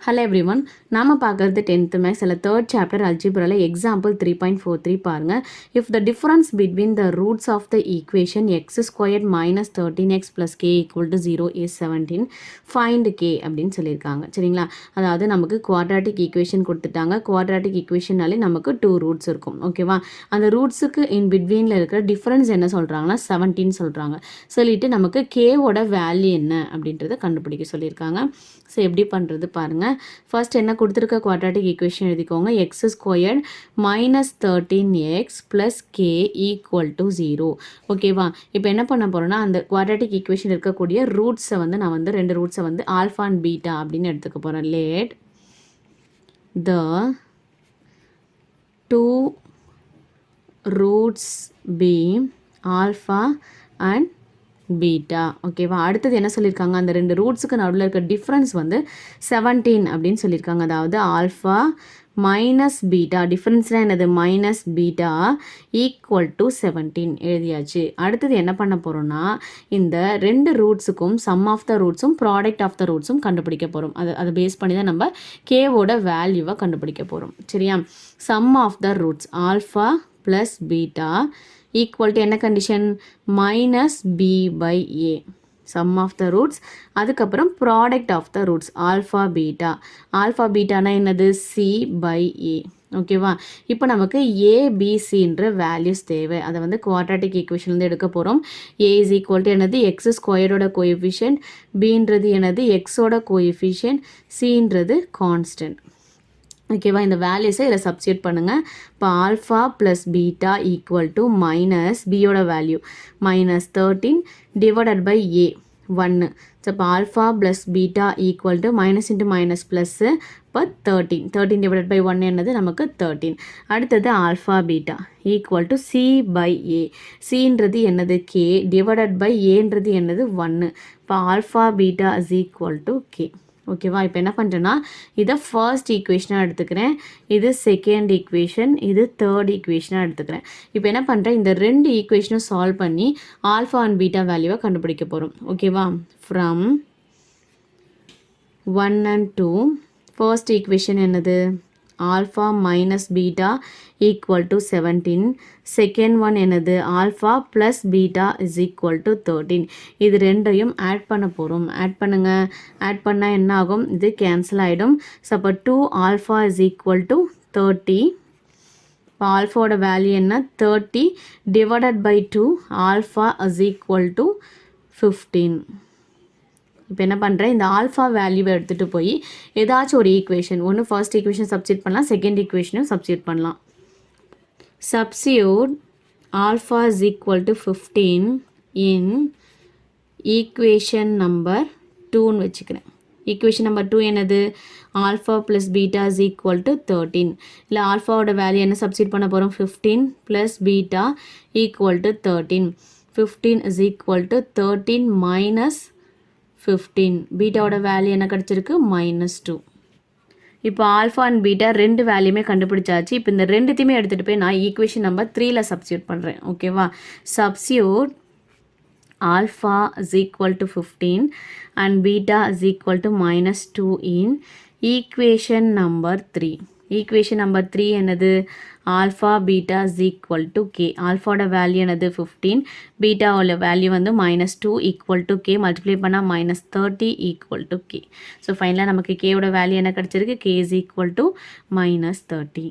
Hello everyone, நாம பார்க்கறது 10th maths இல்ல 3rd chapter algebraல example 3.43 பாருங்க. If the difference between the roots of the equation x squared minus 13x plus k equal to 0 is 17, find k அப்படின்னு சொல்லியிருக்காங்க. சரிங்களா? அதாவது நமக்கு quadratic equation கொடுத்துட்டாங்க. quadratic equationனாலே நமக்கு 2 roots இருக்கும். ஓகேவா? அந்த ரூட்ஸுக்கு in betweenல இருக்கிற difference என்ன சொல்றாங்கன்னா 17 சொல்றாங்க. சொல்லிட்டு நமக்கு k ஓட வேல்யூ என்ன அப்படின்றத கண்டுபிடிக்க சொல்லியிருக்காங்க. ஸோ எப்படி பண்ணுறது பாருங்கள். ஃபர்ஸ்ட் என்ன கொடுத்துருக்க குவாட்ராட்டிக் ஈக்குவேஷன் எழுதிக்கோங்க. X squared minus 13x plus K equal to 0. ஓகேவா? இப்போ என்ன பண்ண போகிறோன்னா அந்த குவாட்ராட்டிக் ஈக்குவேஷன் இருக்கக்கூடிய ரூட்ஸை வந்து நான் வந்து 2 ரூட்ஸை வந்து ஆல்ஃபா அண்ட் பீட்டா அப்படின்னு எடுத்துக்க போகிறேன். Let the 2 roots be alpha and beta. ஓகேவா? அடுத்தது என்ன சொல்லியிருக்காங்க, அந்த 2 ரூட்ஸுக்கு நடுவில் இருக்க டிஃப்ரென்ஸ் வந்து 17 அப்படின்னு சொல்லியிருக்காங்க. அதாவது ஆல்ஃபா மைனஸ் பீட்டா, டிஃப்ரென்ஸ்னால் என்னது, மைனஸ் பீட்டா ஈக்குவல் டு 17 எழுதியாச்சு. அடுத்தது என்ன பண்ண போகிறோம்னா இந்த 2 ரூட்ஸுக்கும் சம் ஆஃப் த ரூட்ஸும் ப்ராடக்ட் ஆஃப் த ரூட்ஸும் கண்டுபிடிக்க போகிறோம். அதை பேஸ் பண்ணி தான் நம்ம கேவோட வேல்யூவை கண்டுபிடிக்க போகிறோம். சரியா? Sum of the roots alpha plus beta equal to என்ன கண்டிஷன், minus b by a, sum of the roots. அதுக்கப்புறம் product of the roots alpha beta. Alpha பீட்டானா என்னது, சி பை ஏ. ஓகேவா? இப்போ நமக்கு ஏபிசின்ற வேல்யூஸ் தேவை. அதை வந்து குவாட்ராட்டிக் ஈக்குவேஷன்லேருந்து எடுக்க போகிறோம். ஏ இஸ் ஈக்குவல் டு என்னது, எக்ஸ் ஸ்கொயரோட கோஎஃபிஷியன்ட், பின்றது என்னது, எக்ஸோட கோஎஃபிஷியன்ட், சின்றது கான்ஸ்டன்ட். ஓகேவா? இந்த வேல்யூஸை இதில் சப்ஸ்டியூட் பண்ணுங்கள். இப்போ alpha plus beta equal to minus பியோட value minus 13 divided by a 1. So இப்போ alpha plus beta equal to minus into minus plus இப்போ 13 டிவைடட் பை 1 என்னது நமக்கு 13. அடுத்தது alpha beta equal to c by a. சின்றது என்னது, கே டிவைடட் பை ஏன்றது என்னது 1. இப்போ alpha beta is equal to k. ஓகேவா? இப்போ என்ன பண்ணுறேன்னா இதை ஃபர்ஸ்ட் ஈக்குவேஷனாக எடுத்துக்கிறேன், இது செகண்ட் ஈக்குவேஷன், இது தேர்ட் ஈக்குவேஷனாக எடுத்துக்கிறேன். இப்போ என்ன பண்ணுறேன், இந்த 2 ஈக்குவேஷனும் சால்வ் பண்ணி ஆல்ஃபா அண்ட் பீட்டா வேல்யூவை கண்டுபிடிக்க போகிறோம். ஓகேவா? ஃப்ரம் 1 and 2 ஃபர்ஸ்ட் ஈக்குவேஷன் என்னது, alpha minus beta equal to 17. Second one என்னது, alpha plus beta is equal to 13. இது ரெண்டையும் ஆட் பண்ண போகிறோம். ஆட் பண்ணுங்கள். ஆட் பண்ணால் என்ன ஆகும், இது கேன்சல் ஆகிடும். ஸோ அப்போ 2 ஆல்ஃபா இஸ் ஈக்குவல் டு 30. இப்போ ஆல்ஃபாவோட வேல்யூ என்ன, 30 divided by 2 alpha is equal to 15. இப்போ என்ன பண்ணுறேன், இந்த ஆல்ஃபா வேல்யூவை எடுத்துகிட்டு போய் ஏதாச்சும் ஒரு ஈக்குவேஷன், ஒன்று ஃபர்ஸ்ட் ஈக்குவேஷன் சப்ஸ்டியூட் பண்ணலாம், செகண்ட் ஈக்குவேஷனும் சப்ஸ்டியூட் பண்ணலாம். Substitute alpha is equal to 15 in equation number 2ன்னு வச்சுக்கிறேன். ஈக்குவேஷன் நம்பர் 2 என்னது, alpha plus beta is equal to 13. இல்லை ஆல்ஃபாவோட வேல்யூ என்ன சப்ஸ்டியூட் பண்ண போகிறோம், 15 plus beta equal to 13. 15 is equal to 13 minus 15. பீட்டாவோட வேல்யூ என்ன கிடச்சிருக்கு, -2. இப்போ ஆல்ஃபா அண்ட் பீட்டா 2 வேல்யூமே கண்டுபிடிச்சாச்சு. இப்போ இந்த ரெண்டுத்தையுமே எடுத்துகிட்டு போய் நான் ஈக்குவேஷன் நம்பர் 3ல சப்ஸ்டியூட் பண்ணுறேன். ஓகேவா? Substitute alpha is equal to 15 and beta is equal to -2 in equation number 3. Equation number 3 என்னது, alpha beta is equal to k. ஆல்ஃபாவோட வேல்யூ என்னது 15, பீட்டாவோட வேல்யூ வந்து -2 ஈக்குவல் டு கே, மல்டிப்ளை பண்ணால் -30 ஈக்குவல் டு கே. ஸோ ஃபைனலாக நமக்கு கேவோட value என்ன கிடச்சிருக்கு, கே இஸ் ஈக்குவல் டு -30.